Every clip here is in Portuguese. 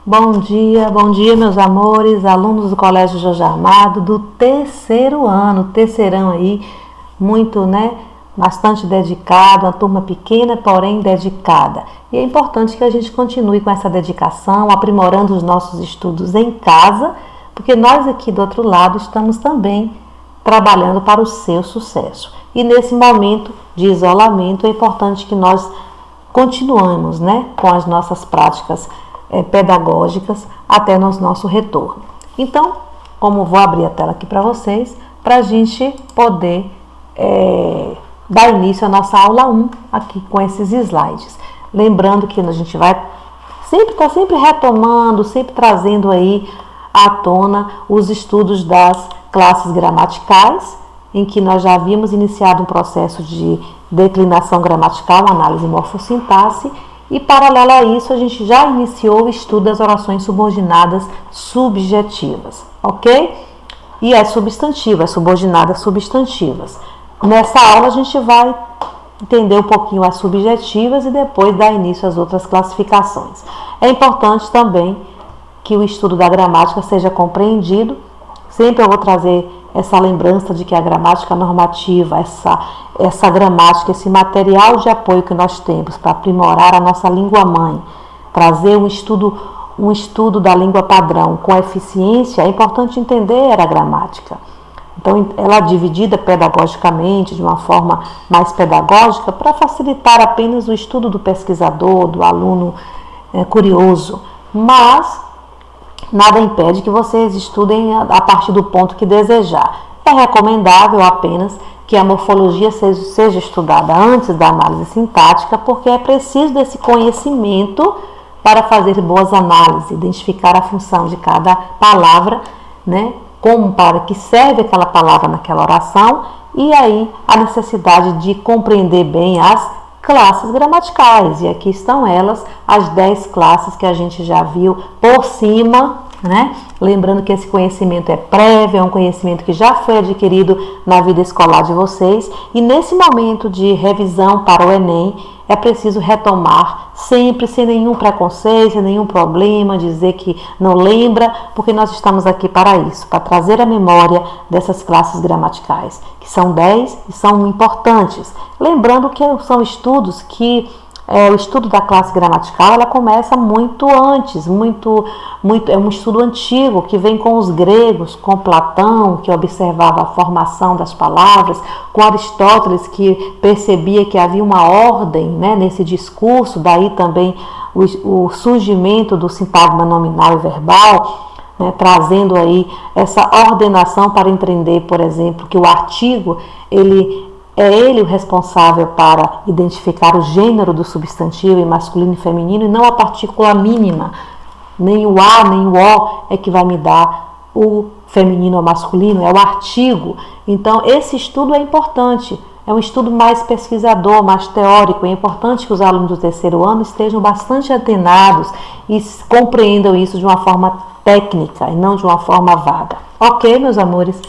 Bom dia, meus amores, alunos do Colégio Jorge Amado, do terceiro ano, terceirão aí, muito, bastante dedicado, uma turma pequena, porém dedicada. E é importante que a gente continue com essa dedicação, aprimorando os nossos estudos em casa, porque nós aqui do outro lado estamos também trabalhando para o seu sucesso. E nesse momento de isolamento é importante que nós continuemos, com as nossas práticas pedagógicas até nosso retorno. Então, como vou abrir a tela aqui para vocês, para a gente poder dar início à nossa aula 1 aqui com esses slides. Lembrando que a gente vai sempre retomando, sempre trazendo aí à tona os estudos das classes gramaticais, em que nós já havíamos iniciado um processo de declinação gramatical, análise e morfossintaxe, e paralelo a isso a gente já iniciou o estudo das orações subordinadas subjetivas, ok? E as substantivas, subordinadas substantivas. Nessa aula a gente vai entender um pouquinho as subjetivas e depois dar início às outras classificações. É importante também que o estudo da gramática seja compreendido. Sempre eu vou trazer essa lembrança de que a gramática normativa, essa gramática, esse material de apoio que nós temos para aprimorar a nossa língua-mãe, trazer um estudo da língua padrão com eficiência, é importante entender a gramática. Então, ela é dividida pedagogicamente, de uma forma mais pedagógica, para facilitar apenas o estudo do pesquisador, do aluno curioso. Mas nada impede que vocês estudem a partir do ponto que desejar. É recomendável apenas que a morfologia seja estudada antes da análise sintática, porque é preciso desse conhecimento para fazer boas análises, identificar a função de cada palavra, como para que serve aquela palavra naquela oração, e aí a necessidade de compreender bem as classes gramaticais. E aqui estão elas, as 10 classes que a gente já viu por cima, Lembrando que esse conhecimento é prévio, é um conhecimento que já foi adquirido na vida escolar de vocês, e nesse momento de revisão para o Enem, é preciso retomar sempre, sem nenhum preconceito, sem nenhum problema, dizer que não lembra, porque nós estamos aqui para isso, para trazer a memória dessas classes gramaticais, que são 10 e são importantes. Lembrando que são estudos que o estudo da classe gramatical, ela começa muito antes, é um estudo antigo que vem com os gregos, com Platão, que observava a formação das palavras, com Aristóteles, que percebia que havia uma ordem nesse discurso, daí também o surgimento do sintagma nominal e verbal, trazendo aí essa ordenação para entender, por exemplo, que o artigo, é ele o responsável para identificar o gênero do substantivo em masculino e feminino, e não a partícula mínima. Nem o A, nem o O é que vai me dar o feminino ou masculino, é o artigo. Então, esse estudo é importante. É um estudo mais pesquisador, mais teórico. É importante que os alunos do terceiro ano estejam bastante antenados e compreendam isso de uma forma técnica e não de uma forma vaga. Ok, meus amores?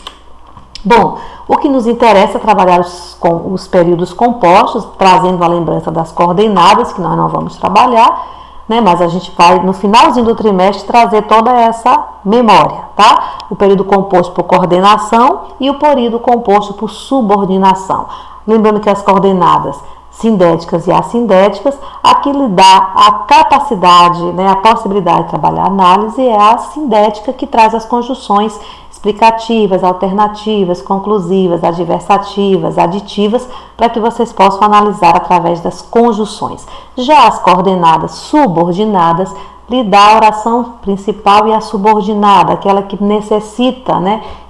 Bom, o que nos interessa é trabalhar os períodos compostos, trazendo a lembrança das coordenadas, que nós não vamos trabalhar, mas a gente vai, no finalzinho do trimestre, trazer toda essa memória, tá? O período composto por coordenação e o período composto por subordinação. Lembrando que as coordenadas sindéticas e assindéticas, aqui lhe dá a capacidade, a possibilidade de trabalhar a análise, é a sindética, que traz as conjunções explicativas, alternativas, conclusivas, adversativas, aditivas, para que vocês possam analisar através das conjunções. Já as coordenadas subordinadas lhe dá a oração principal e a subordinada, aquela que necessita,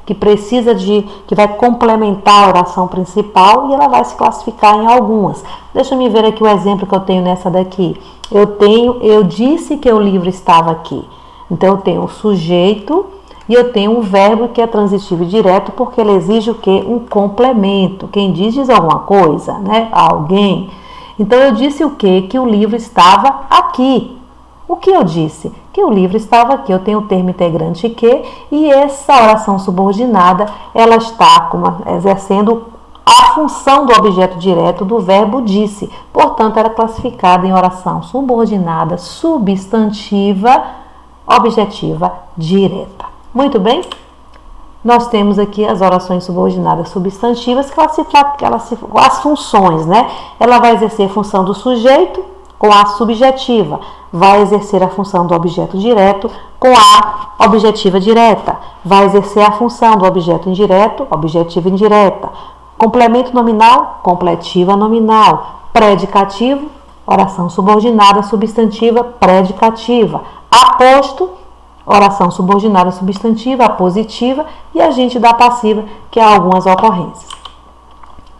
que precisa que vai complementar a oração principal, e ela vai se classificar em algumas. Deixa eu ver aqui o exemplo que eu tenho nessa daqui. Eu disse que o livro estava aqui. Então eu tenho o sujeito, e eu tenho um verbo que é transitivo e direto, porque ele exige o quê? Um complemento. Quem diz alguma coisa, Alguém. Então, eu disse o quê? Que o livro estava aqui. O que eu disse? Que o livro estava aqui. Eu tenho o termo integrante que, e essa oração subordinada, ela está exercendo a função do objeto direto do verbo disse. Portanto, ela é classificada em oração subordinada substantiva objetiva direta. Muito bem? Nós temos aqui as orações subordinadas substantivas, as funções, né? Ela vai exercer a função do sujeito com a subjetiva, vai exercer a função do objeto direto com a objetiva direta, vai exercer a função do objeto indireto, objetiva indireta, complemento nominal, completiva nominal, predicativo, oração subordinada substantiva predicativa, aposto, oração subordinada substantiva, apositiva, e agente da passiva, que há algumas ocorrências.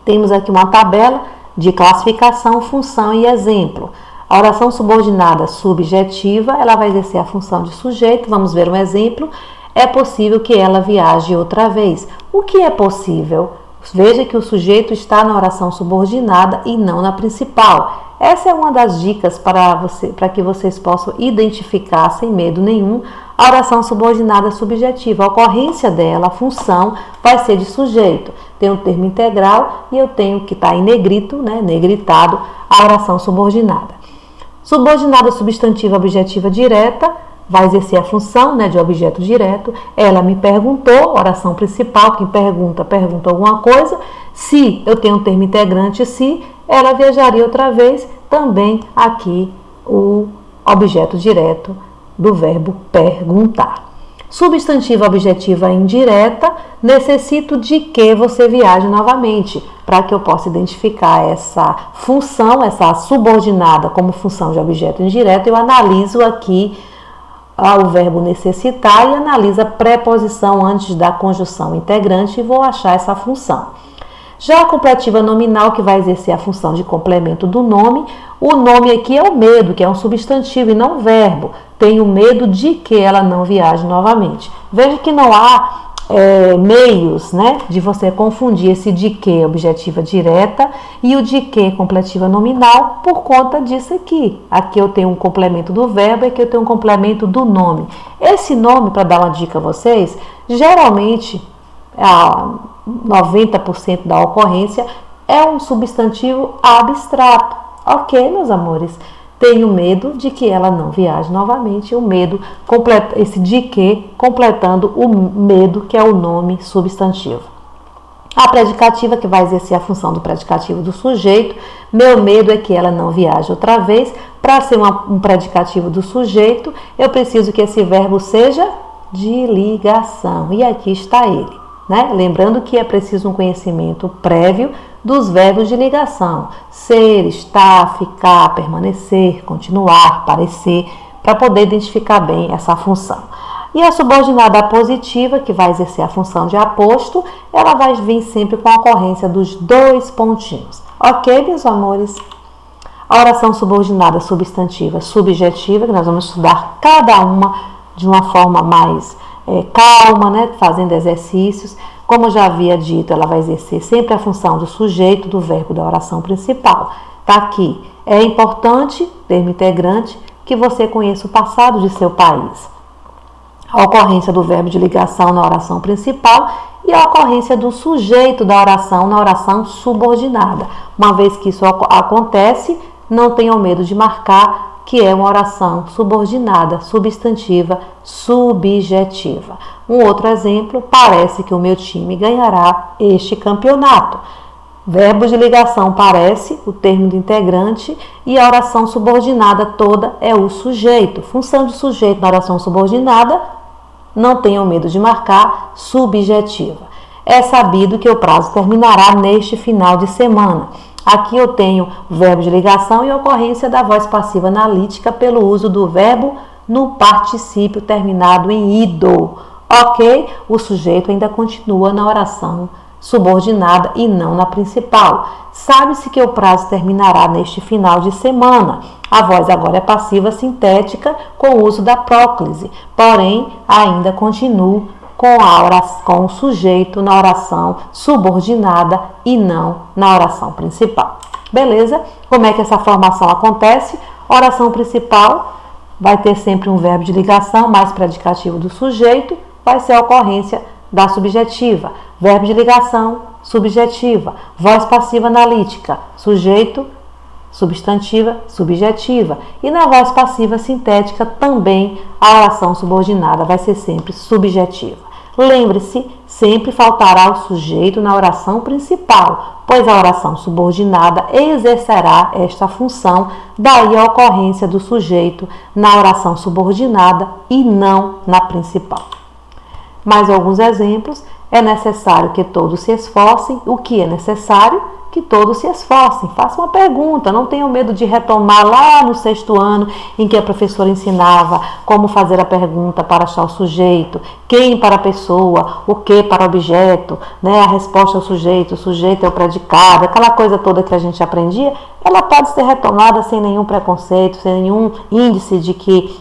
Temos aqui uma tabela de classificação, função e exemplo. A oração subordinada subjetiva, ela vai exercer a função de sujeito. Vamos ver um exemplo. É possível que ela viaje outra vez. O que é possível? Veja que o sujeito está na oração subordinada e não na principal. Essa é uma das dicas para que vocês possam identificar sem medo nenhum a oração subordinada subjetiva. A ocorrência dela, a função, vai ser de sujeito. Tem um termo integral e eu tenho que estar em negrito, né, negritado, a oração subordinada. Subordinada substantiva objetiva direta, vai exercer a função, né, de objeto direto. Ela me perguntou, oração principal, quem pergunta alguma coisa. Se eu tenho um termo integrante, se, ela viajaria outra vez, também aqui o objeto direto do verbo perguntar. Substantiva objetiva indireta, necessito de que você viaje novamente, para que eu possa identificar essa função, essa subordinada como função de objeto indireto. Eu analiso aqui o verbo necessitar e analiso a preposição antes da conjunção integrante e vou achar essa função. Já a completiva nominal, que vai exercer a função de complemento do nome, o nome aqui é o medo, que é um substantivo e não um verbo. Tenho medo de que ela não viaje novamente. Veja que não há meios, né, de você confundir esse de que objetiva direta e o de que completiva nominal por conta disso aqui. Aqui eu tenho um complemento do verbo e aqui eu tenho um complemento do nome. Esse nome, para dar uma dica a vocês, geralmente 90% da ocorrência é um substantivo abstrato. Ok, meus amores? Tenho medo de que ela não viaje novamente. O medo, esse de que, completando o medo, que é o nome substantivo. A predicativa, que vai exercer a função do predicativo do sujeito. Meu medo é que ela não viaje outra vez. Para ser um predicativo do sujeito, eu preciso que esse verbo seja de ligação. E aqui está ele. Né? Lembrando que é preciso um conhecimento prévio dos verbos de ligação. Ser, estar, ficar, permanecer, continuar, parecer, para poder identificar bem essa função. E a subordinada positiva, que vai exercer a função de aposto, ela vai vir sempre com a ocorrência dos dois pontinhos. Ok, meus amores? A oração subordinada substantiva subjetiva, que nós vamos estudar cada uma de uma forma mais calma, né, fazendo exercícios. Como já havia dito, ela vai exercer sempre a função do sujeito do verbo da oração principal. Tá aqui. É importante, termo integrante, que você conheça o passado de seu país. A ocorrência do verbo de ligação na oração principal e a ocorrência do sujeito da oração na oração subordinada. Uma vez que isso acontece, não tenham medo de marcar que é uma oração subordinada, substantiva, subjetiva. Um outro exemplo, parece que o meu time ganhará este campeonato. Verbo de ligação parece, o termo do integrante, e a oração subordinada toda é o sujeito. Função de sujeito na oração subordinada, não tenham medo de marcar, subjetiva. É sabido que o prazo terminará neste final de semana. Aqui eu tenho verbo de ligação e ocorrência da voz passiva analítica pelo uso do verbo no particípio terminado em ido. Ok? O sujeito ainda continua na oração subordinada e não na principal. Sabe-se que o prazo terminará neste final de semana. A voz agora é passiva sintética com o uso da próclise, porém ainda continua com o sujeito na oração subordinada e não na oração principal. Beleza? Como é que essa formação acontece? Oração principal vai ter sempre um verbo de ligação mais predicativo do sujeito, vai ser a ocorrência da subjetiva. Verbo de ligação, subjetiva. Voz passiva analítica, sujeito substantiva, subjetiva. E na voz passiva sintética também a oração subordinada vai ser sempre subjetiva. Lembre-se, sempre faltará o sujeito na oração principal, pois a oração subordinada exercerá esta função, daí a ocorrência do sujeito na oração subordinada e não na principal. Mais alguns exemplos. É necessário que todos se esforcem. O que é necessário? Que todos se esforcem. Faça uma pergunta, não tenham medo de retomar lá no 6º ano, em que a professora ensinava como fazer a pergunta para achar o sujeito, quem para a pessoa, o que para o objeto, né? A resposta ao sujeito, o sujeito é o predicado, aquela coisa toda que a gente aprendia, ela pode ser retomada sem nenhum preconceito, sem nenhum índice de que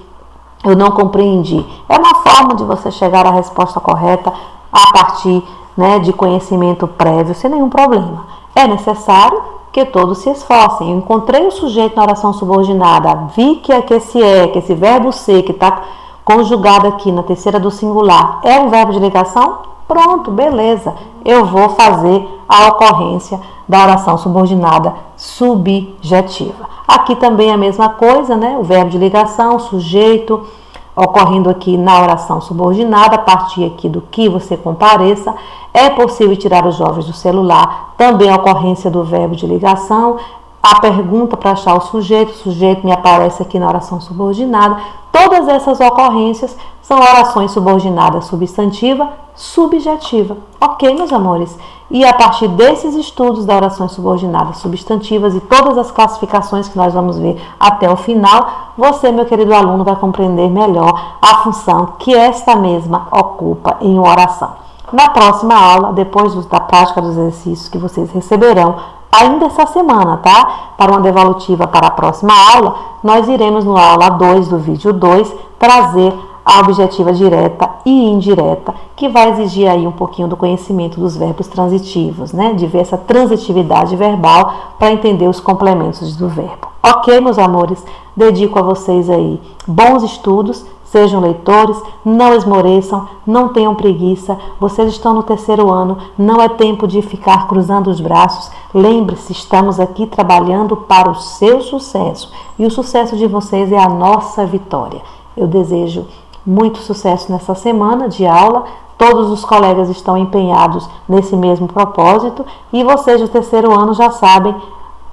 eu não compreendi. É uma forma de você chegar à resposta correta a partir, né, de conhecimento prévio, sem nenhum problema. É necessário que todos se esforcem. Eu encontrei o sujeito na oração subordinada, vi que esse verbo ser, que está conjugado aqui na terceira do singular, é um verbo de ligação? Pronto, beleza. Eu vou fazer a ocorrência da oração subordinada subjetiva. Aqui também é a mesma coisa, né? O verbo de ligação, sujeito, ocorrendo aqui na oração subordinada, a partir aqui do que você compareça. É possível tirar os jovens do celular, também a ocorrência do verbo de ligação, a pergunta para achar o sujeito me aparece aqui na oração subordinada. Todas essas ocorrências são orações subordinadas substantiva, subjetiva. Ok, meus amores? E a partir desses estudos da orações subordinadas substantivas e todas as classificações que nós vamos ver até o final, você, meu querido aluno, vai compreender melhor a função que esta mesma ocupa em uma oração. Na próxima aula, depois da prática dos exercícios que vocês receberão ainda essa semana, tá? Para uma devolutiva para a próxima aula, nós iremos no aula 2 do vídeo 2 trazer a objetiva direta e indireta, que vai exigir aí um pouquinho do conhecimento dos verbos transitivos, né? De ver essa transitividade verbal para entender os complementos do verbo. Ok, meus amores? Dedico a vocês aí bons estudos. Sejam leitores, não esmoreçam, não tenham preguiça. Vocês estão no 3º ano, não é tempo de ficar cruzando os braços. Lembre-se, estamos aqui trabalhando para o seu sucesso. E o sucesso de vocês é a nossa vitória. Eu desejo muito sucesso nessa semana de aula. Todos os colegas estão empenhados nesse mesmo propósito. E vocês do 3º ano já sabem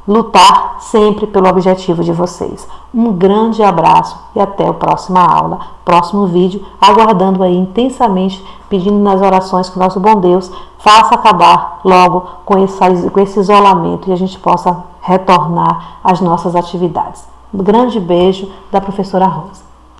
lutar sempre pelo objetivo de vocês. Um grande abraço e até a próxima aula, próximo vídeo, aguardando aí intensamente, pedindo nas orações que o nosso bom Deus faça acabar logo com esse isolamento e a gente possa retornar às nossas atividades. Um grande beijo da professora Rosa.